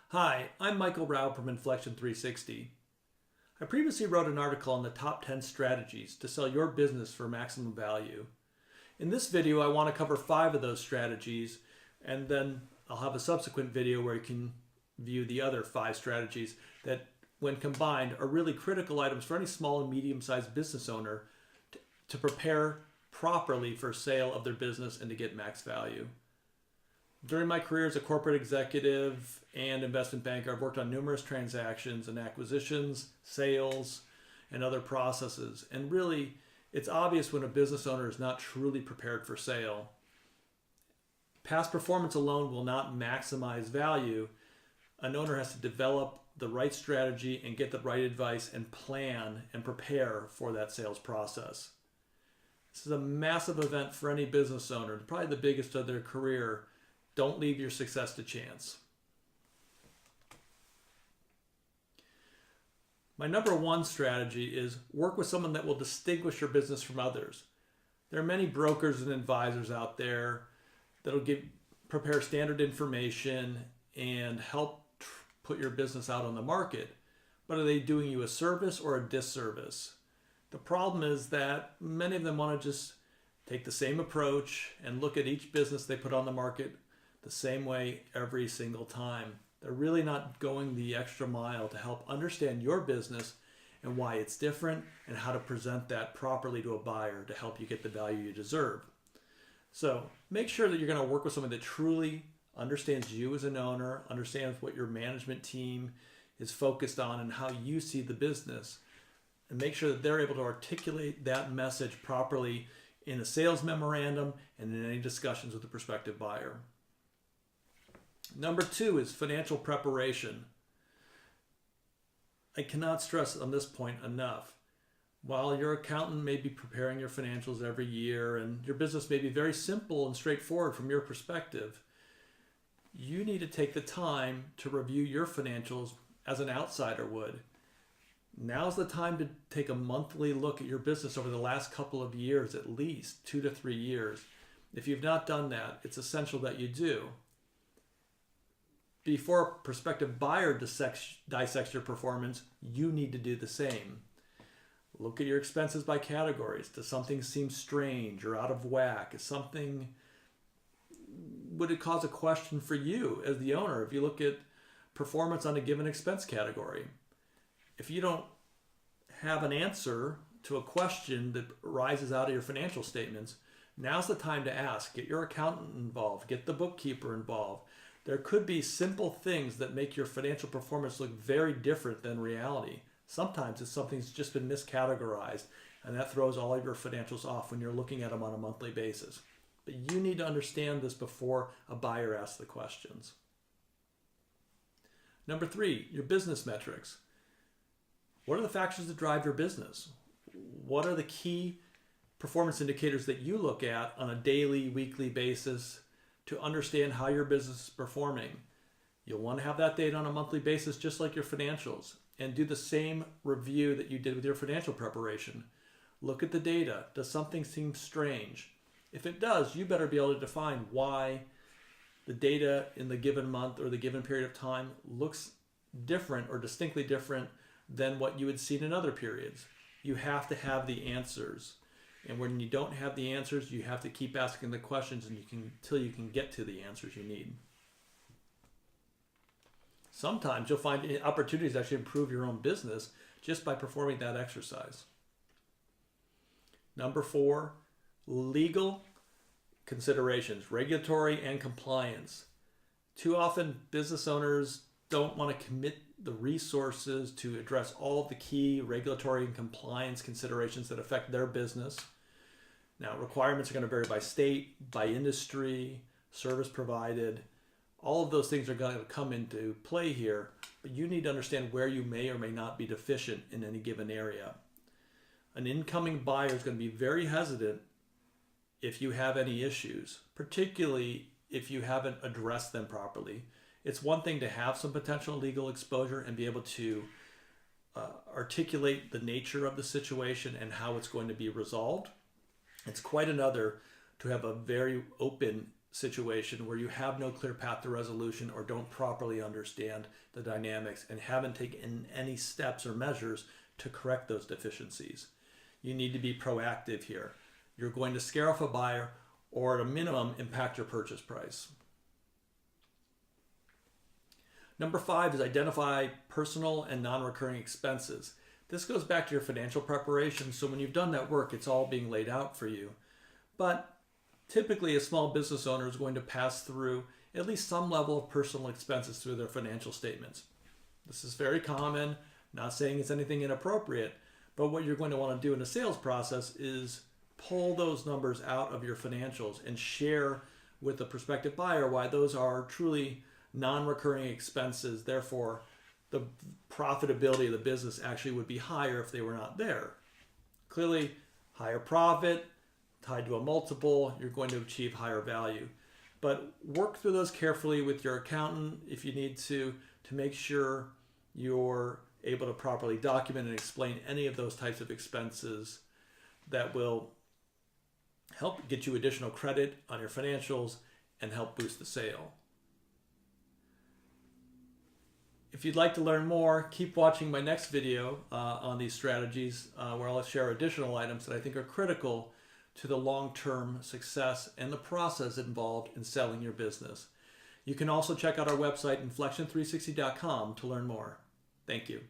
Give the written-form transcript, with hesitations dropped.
Hi, I'm Michael Roub from Inflection 360. I previously wrote an article on the top 10 strategies to sell your business for maximum value. In this video, I want to cover 5 of those strategies, and then I'll have a subsequent video where you can view the other 5 strategies that, when combined, are really critical items for any small and medium-sized business owner to prepare properly for sale of their business and to get max value. During my career as a corporate executive and investment banker, I've worked on numerous transactions and acquisitions, sales, and other processes. And really, it's obvious when a business owner is not truly prepared for sale. Past performance alone will not maximize value. An owner has to develop the right strategy and get the right advice and plan and prepare for that sales process. This is a massive event for any business owner, probably the biggest of their career. Don't leave your success to chance. My number 1 strategy is work with someone that will distinguish your business from others. There are many brokers and advisors out there that'll prepare standard information and help put your business out on the market. But are they doing you a service or a disservice? The problem is that many of them want to just take the same approach and look at each business they put on the market the same way every single time. They're really not going the extra mile to help understand your business and why it's different and how to present that properly to a buyer to help you get the value you deserve. So make sure that you're going to work with someone that truly understands you as an owner, understands what your management team is focused on and how you see the business, and make sure that they're able to articulate that message properly in a sales memorandum and in any discussions with the prospective buyer. Number 2 is financial preparation. I cannot stress on this point enough. While your accountant may be preparing your financials every year and your business may be very simple and straightforward from your perspective, you need to take the time to review your financials as an outsider would. Now's the time to take a monthly look at your business over the last couple of years, at least 2 to 3 years. If you've not done that, it's essential that you do. Before a prospective buyer dissects your performance, you need to do the same. Look at your expenses by categories. Does something seem strange or out of whack? Would it cause a question for you as the owner if you look at performance on a given expense category? If you don't have an answer to a question that arises out of your financial statements, now's the time to ask. Get your accountant involved. Get the bookkeeper involved. There could be simple things that make your financial performance look very different than reality. Sometimes it's something's just been miscategorized, and that throws all of your financials off when you're looking at them on a monthly basis. But you need to understand this before a buyer asks the questions. Number 3, your business metrics. What are the factors that drive your business? What are the key performance indicators that you look at on a daily, weekly basis to understand how your business is performing? You'll want to have that data on a monthly basis, just like your financials, and do the same review that you did with your financial preparation. Look at the data. Does something seem strange? If it does, you better be able to define why the data in the given month or the given period of time looks different or distinctly different than what you had seen in other periods. You have to have the answers. And when you don't have the answers, you have to keep asking the questions until you can get to the answers you need. Sometimes you'll find opportunities to actually improve your own business just by performing that exercise. Number 4, legal considerations, regulatory and compliance. Too often business owners don't want to commit the resources to address all of the key regulatory and compliance considerations that affect their business. Now, requirements are going to vary by state, by industry, service provided. All of those things are going to come into play here, but you need to understand where you may or may not be deficient in any given area. An incoming buyer is going to be very hesitant if you have any issues, particularly if you haven't addressed them properly. It's one thing to have some potential legal exposure and be able to articulate the nature of the situation and how it's going to be resolved. It's quite another to have a very open situation where you have no clear path to resolution or don't properly understand the dynamics and haven't taken any steps or measures to correct those deficiencies. You need to be proactive here. You're going to scare off a buyer or at a minimum impact your purchase price. Number 5 is identify personal and non-recurring expenses. This goes back to your financial preparation, so when you've done that work, it's all being laid out for you. But typically, a small business owner is going to pass through at least some level of personal expenses through their financial statements. This is very common, not saying it's anything inappropriate, but what you're going to want to do in a sales process is pull those numbers out of your financials and share with the prospective buyer why those are truly non-recurring expenses. Therefore, the profitability of the business actually would be higher if they were not there. Clearly, higher profit tied to a multiple, you're going to achieve higher value. But work through those carefully with your accountant if you need to make sure you're able to properly document and explain any of those types of expenses that will help get you additional credit on your financials and help boost the sale. If you'd like to learn more, keep watching my next video on these strategies where I'll share additional items that I think are critical to the long-term success and the process involved in selling your business. You can also check out our website, inflection360.com, to learn more. Thank you.